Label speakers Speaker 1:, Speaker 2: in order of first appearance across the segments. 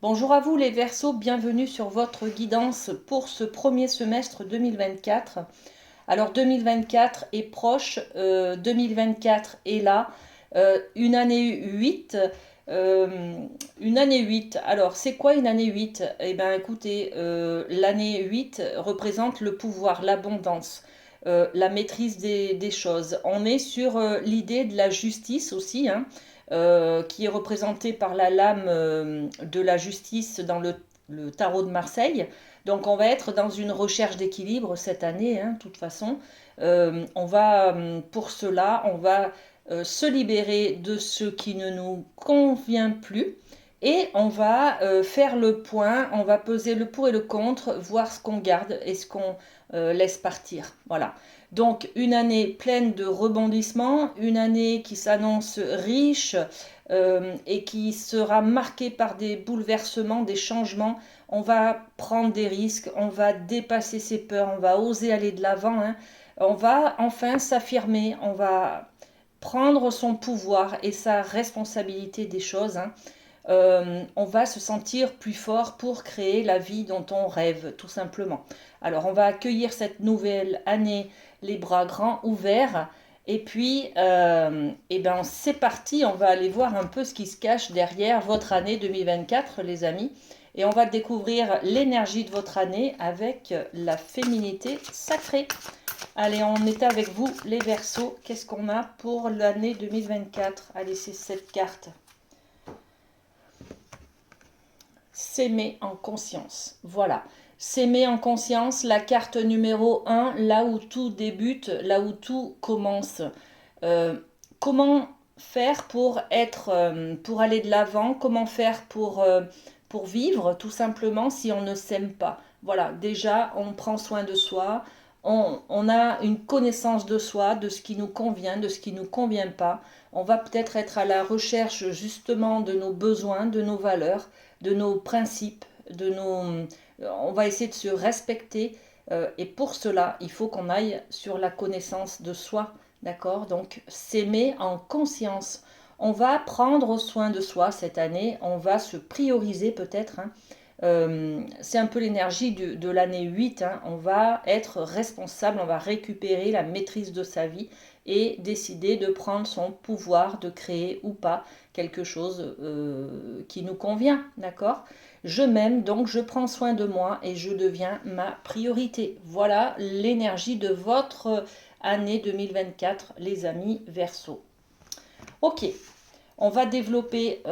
Speaker 1: Bonjour à vous les Verseaux, bienvenue sur votre guidance pour ce premier semestre 2024. Alors 2024 est proche, 2024 est là, une année 8. Une année 8. Alors c'est quoi une année 8? Eh bien écoutez, l'année 8 représente le pouvoir, l'abondance. La maîtrise des choses. On est sur l'idée de la justice aussi, hein, qui est représentée par la lame de la justice dans le tarot de Marseille. Donc on va être dans une recherche d'équilibre cette année, hein, de toute façon. Pour cela, on va se libérer de ce qui ne nous convient plus. Et on va faire le point, on va peser le pour et le contre, voir ce qu'on garde et ce qu'on laisse partir. Voilà. Donc une année pleine de rebondissements, une année qui s'annonce riche et qui sera marquée par des bouleversements, des changements. On va prendre des risques, on va dépasser ses peurs, on va oser aller de l'avant, hein. On va enfin s'affirmer, on va prendre son pouvoir et sa responsabilité des choses, hein. On va se sentir plus fort pour créer la vie dont on rêve, tout simplement. Alors, on va accueillir cette nouvelle année les bras grands ouverts. Et puis, eh ben, c'est parti, on va aller voir un peu ce qui se cache derrière votre année 2024, les amis. Et on va découvrir l'énergie de votre année avec la féminité sacrée. Allez, on est avec vous, les Verseaux. Qu'est-ce qu'on a pour l'année 2024? Allez, c'est cette carte. S'aimer en conscience. Voilà. S'aimer en conscience, la carte numéro un, là où tout débute, là où tout commence. Euh, Comment faire pour pour aller de l'avant? Comment faire pour vivre, tout simplement, si on ne s'aime pas? Voilà, déjà, on prend soin de soi, on a une connaissance de soi, de ce qui nous convient, de ce qui ne nous convient pas. On va peut-être être à la recherche justement de nos besoins, de nos valeurs, de nos principes, on va essayer de se respecter. Et pour cela, il faut qu'on aille sur la connaissance de soi. D'accord? Donc, s'aimer en conscience. On va prendre soin de soi cette année. On va se prioriser peut-être, hein. C'est un peu l'énergie de l'année 8, hein. On va être responsable, on va récupérer la maîtrise de sa vie et décider de prendre son pouvoir, de créer ou pas quelque chose qui nous convient. D'accord? Je m'aime, donc je prends soin de moi et je deviens ma priorité. Voilà l'énergie de votre année 2024, les amis Verseau. Ok, on va développer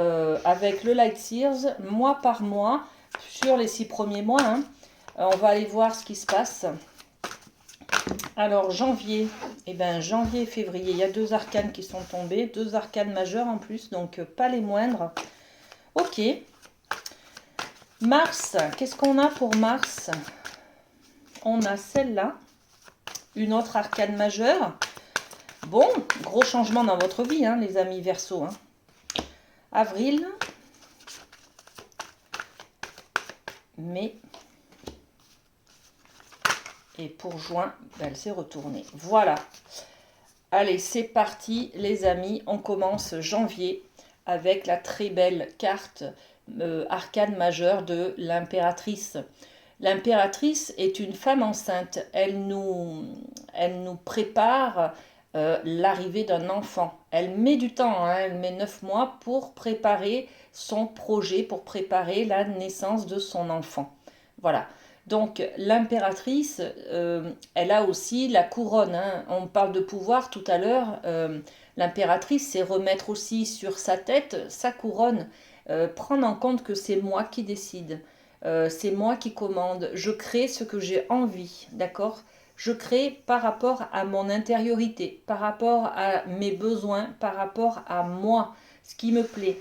Speaker 1: avec le Light Sears, mois par mois, sur les 6 premiers mois, hein. On va aller voir ce qui se passe. Alors janvier, janvier et février, il y a 2 arcanes qui sont tombés, 2 arcanes majeures en plus, donc pas les moindres. Ok. Mars, qu'est-ce qu'on a pour Mars? On a celle-là, une autre arcane majeure. Bon, gros changement dans votre vie, hein, les amis Verseau, hein. Avril, mai, et pour juin, elle s'est retournée. Voilà. Allez, c'est parti, les amis. On commence janvier avec la très belle carte arcane majeure de l'impératrice. L'impératrice est une femme enceinte. Elle nous prépare l'arrivée d'un enfant. Elle met du temps, hein, elle met 9 mois pour préparer son projet, pour préparer la naissance de son enfant. Voilà. Donc l'impératrice, elle a aussi la couronne, hein. On parle de pouvoir tout à l'heure. L'impératrice, c'est remettre aussi sur sa tête sa couronne, prendre en compte que c'est moi qui décide. C'est moi qui commande. Je crée ce que j'ai envie, d'accord? Je crée par rapport à mon intériorité, par rapport à mes besoins, par rapport à moi, ce qui me plaît.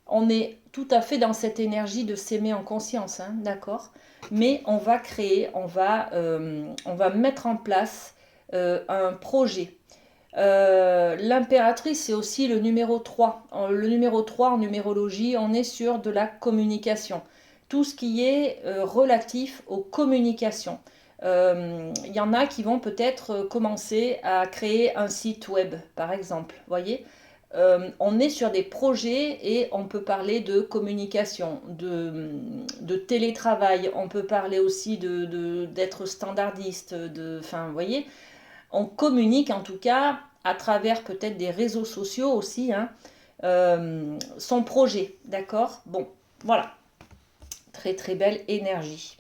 Speaker 1: On est tout à fait dans cette énergie de s'aimer en conscience, hein, d'accord? Mais on va créer, on va mettre en place un projet. L'impératrice, c'est aussi le numéro 3. Le numéro 3 en numérologie, on est sur de la communication. Tout ce qui est relatif aux communications. Il y en a qui vont peut-être commencer à créer un site web, par exemple. Voyez, on est sur des projets et on peut parler de communication, de télétravail, on peut parler aussi d'être standardiste, enfin, vous voyez, on communique en tout cas à travers peut-être des réseaux sociaux aussi, hein, son projet, d'accord? Bon, voilà, très très belle énergie.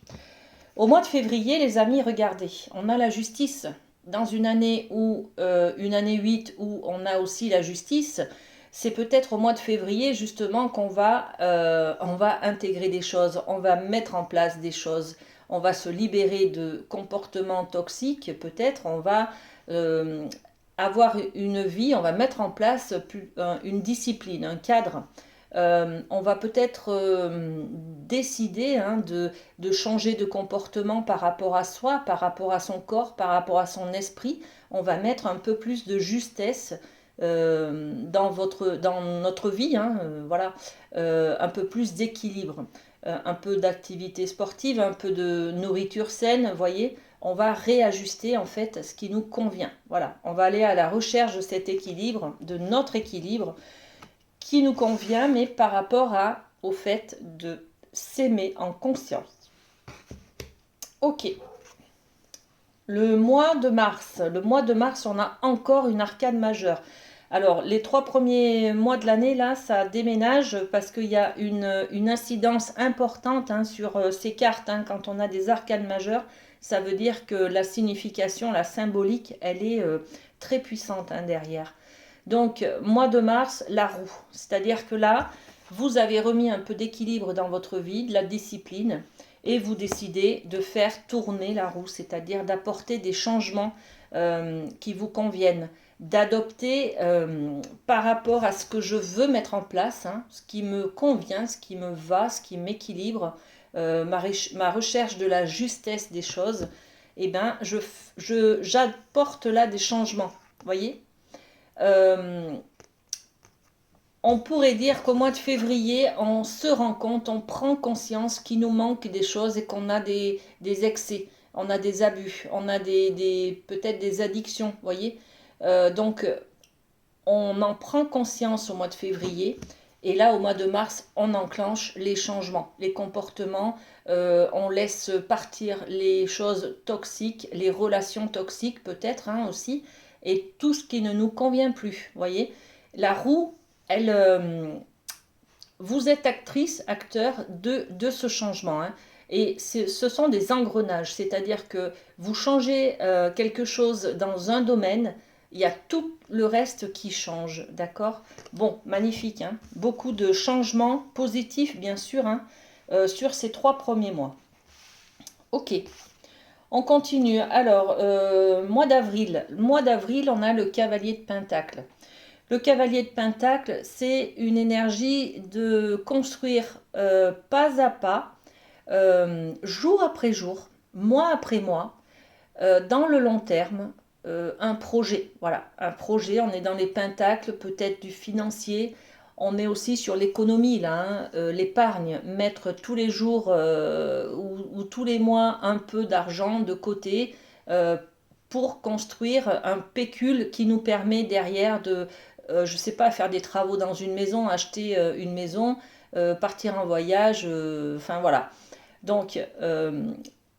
Speaker 1: Au mois de février, les amis, regardez, on a la justice. Dans une année où, une année 8 où on a aussi la justice, c'est peut-être au mois de février justement on va intégrer des choses, on va mettre en place des choses, on va se libérer de comportements toxiques, peut-être, on va euh, avoir une vie, on va mettre en place une discipline, un cadre. On va peut-être décider, hein, de changer de comportement par rapport à soi, par rapport à son corps, par rapport à son esprit. On va mettre un peu plus de justesse dans notre vie, hein, voilà, un peu plus d'équilibre, un peu d'activité sportive, un peu de nourriture saine, vous voyez. On va réajuster en fait ce qui nous convient. Voilà, on va aller à la recherche de cet équilibre, de notre équilibre qui nous convient, mais par rapport au fait de s'aimer en conscience. Ok. Le mois de mars, on a encore une arcane majeure. Alors, les 3 premiers mois de l'année, là, ça déménage parce qu'il y a une incidence importante, hein, sur ces cartes. Hein. Quand on a des arcanes majeures, ça veut dire que la signification, la symbolique, elle est très puissante, hein, derrière. Donc, mois de mars, la roue. C'est-à-dire que là, vous avez remis un peu d'équilibre dans votre vie, de la discipline, et vous décidez de faire tourner la roue, c'est-à-dire d'apporter des changements qui vous conviennent, d'adopter par rapport à ce que je veux mettre en place, hein, ce qui me convient, ce qui me va, ce qui m'équilibre, ma recherche de la justesse des choses, et ben j'apporte là des changements, voyez. euh, on pourrait dire qu'au mois de février, on se rend compte, on prend conscience qu'il nous manque des choses et qu'on a des excès, on a des abus, on a peut-être des addictions, vous voyez. Donc, on en prend conscience au mois de février. Et là, au mois de mars, on enclenche les changements, les comportements, on laisse partir les choses toxiques, les relations toxiques peut-être, hein, aussi, et tout ce qui ne nous convient plus, vous voyez. La roue, elle, vous êtes actrice, acteur de ce changement, hein. Et ce sont des engrenages, c'est-à-dire que vous changez quelque chose dans un domaine, il y a tout le reste qui change, d'accord? Bon, magnifique, hein? Beaucoup de changements positifs, bien sûr, hein, sur ces 3 premiers mois. Ok, on continue. Alors, mois d'avril. Mois d'avril, on a le cavalier de Pentacle. Le cavalier de Pentacle, c'est une énergie de construire pas à pas, jour après jour, mois après mois, dans le long terme, un projet. Voilà, un projet, on est dans les pentacles, peut-être du financier, on est aussi sur l'économie, là, hein, l'épargne, mettre tous les jours ou tous les mois un peu d'argent de côté euh, pour construire un pécule qui nous permet derrière je ne sais pas, faire des travaux dans une maison, acheter une maison, partir en voyage, enfin voilà. Donc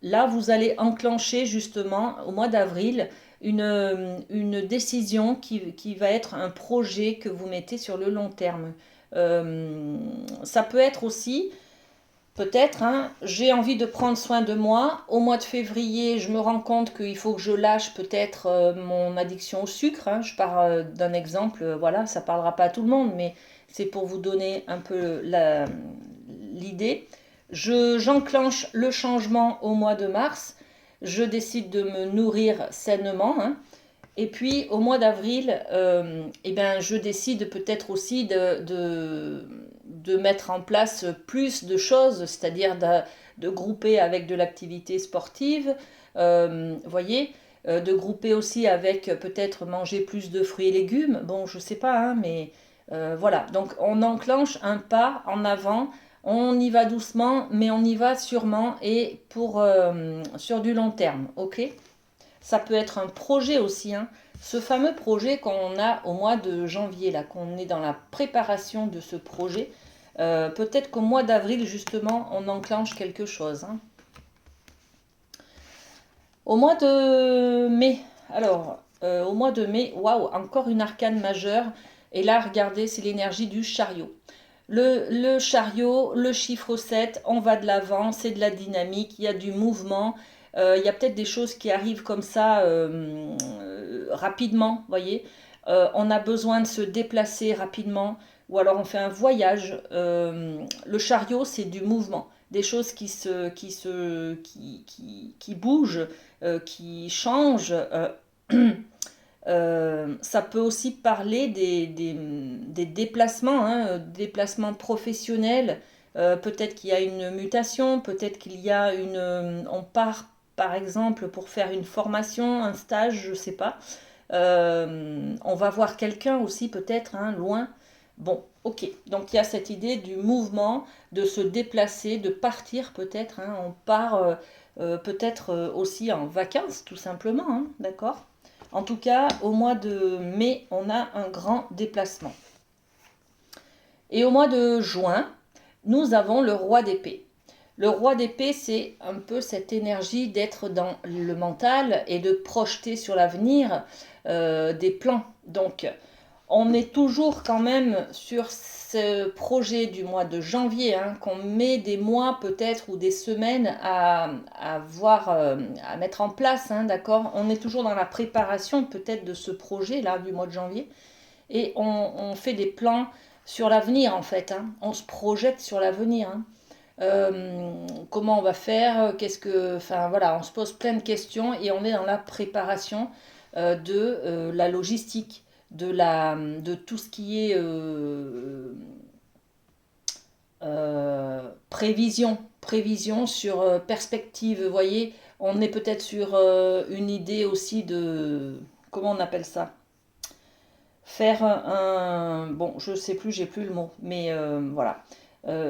Speaker 1: là, vous allez enclencher justement au mois d'avril une décision qui va être un projet que vous mettez sur le long terme. Ça peut être aussi, peut-être, hein, j'ai envie de prendre soin de moi. Au mois de février, je me rends compte qu'il faut que je lâche peut-être mon addiction au sucre. Hein. Je pars d'un exemple, voilà, ça ne parlera pas à tout le monde, mais c'est pour vous donner un peu l'idée. J'enclenche le changement au mois de mars. Je décide de me nourrir sainement, hein. Et puis au mois d'avril, eh ben, je décide peut-être aussi de mettre en place plus de choses, c'est-à-dire de grouper avec de l'activité sportive, voyez, de grouper aussi avec peut-être manger plus de fruits et légumes. Bon, je sais pas, hein, mais voilà. Donc on enclenche un pas en avant. On y va doucement, mais on y va sûrement et sur du long terme, ok? Ça peut être un projet aussi, hein. Ce fameux projet qu'on a au mois de janvier, là, qu'on est dans la préparation de ce projet, peut-être qu'au mois d'avril, justement, on enclenche quelque chose, hein. Au mois de mai, alors, au mois de mai, waouh, encore une arcane majeure. Et là, regardez, c'est l'énergie du chariot. Le chariot, le chiffre 7, on va de l'avant, c'est de la dynamique, il y a du mouvement, il y a peut-être des choses qui arrivent comme ça rapidement, voyez. On a besoin de se déplacer rapidement, ou alors on fait un voyage. Le chariot, c'est du mouvement, des choses qui bougent, qui changent. Ça peut aussi parler des déplacements, hein, déplacements professionnels. Peut-être qu'il y a une mutation, peut-être qu'il y a on part par exemple pour faire une formation, un stage, je ne sais pas. On va voir quelqu'un aussi peut-être, hein, loin. Bon, ok. Donc il y a cette idée du mouvement, de se déplacer, de partir peut-être, hein. On part peut-être aussi en vacances tout simplement, hein, d'accord? En tout cas, au mois de mai, on a un grand déplacement. Et au mois de juin, nous avons le roi d'épée. Le roi d'épée, c'est un peu cette énergie d'être dans le mental et de projeter sur l'avenir des plans. Donc, on est toujours quand même sur ce projet du mois de janvier, hein, qu'on met des mois peut-être ou des semaines à voir, à mettre en place, hein, d'accord? On est toujours dans la préparation peut-être de ce projet-là du mois de janvier et on fait des plans sur l'avenir en fait, hein. On se projette sur l'avenir, hein. Comment on va faire, enfin voilà, on se pose plein de questions et on est dans la préparation de la logistique, de tout ce qui est prévision sur perspective. Vous voyez, on est peut-être sur une idée aussi de, comment on appelle ça? Faire bon, je sais plus, j'ai plus le mot, mais voilà.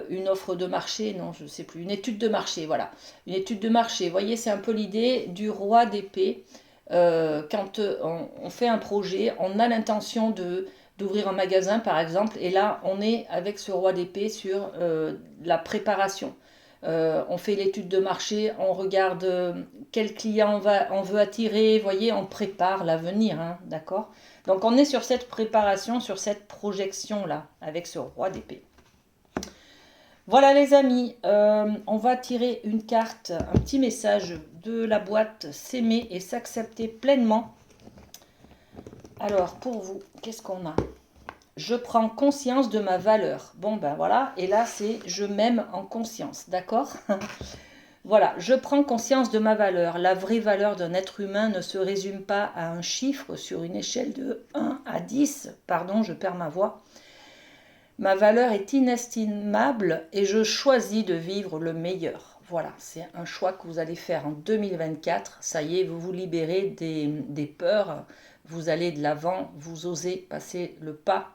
Speaker 1: Une offre de marché, non, je sais plus. Une étude de marché, voilà. Une étude de marché. Vous voyez, c'est un peu l'idée du roi d'épée. Quand on fait un projet, on a l'intention d'ouvrir un magasin, par exemple, et là, on est avec ce roi d'épée sur la préparation. On fait l'étude de marché, on regarde quel client on veut attirer, vous voyez, on prépare l'avenir, hein, d'accord? Donc on est sur cette préparation, sur cette projection-là, avec ce roi d'épée. Voilà les amis, on va tirer une carte, un petit message de la boîte s'aimer et s'accepter pleinement. Alors pour vous, qu'est-ce qu'on a? Je prends conscience de ma valeur. Bon ben voilà, et là c'est je m'aime en conscience, d'accord? Voilà, je prends conscience de ma valeur. La vraie valeur d'un être humain ne se résume pas à un chiffre sur une échelle de 1 à 10. Pardon, je perds ma voix. Ma valeur est inestimable et je choisis de vivre le meilleur. Voilà, c'est un choix que vous allez faire en 2024. Ça y est, vous vous libérez des peurs, vous allez de l'avant, vous osez passer le pas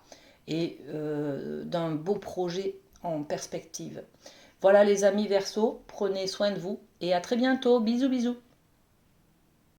Speaker 1: et d'un beau projet en perspective. Voilà les amis Verseau, prenez soin de vous et à très bientôt. Bisous bisous.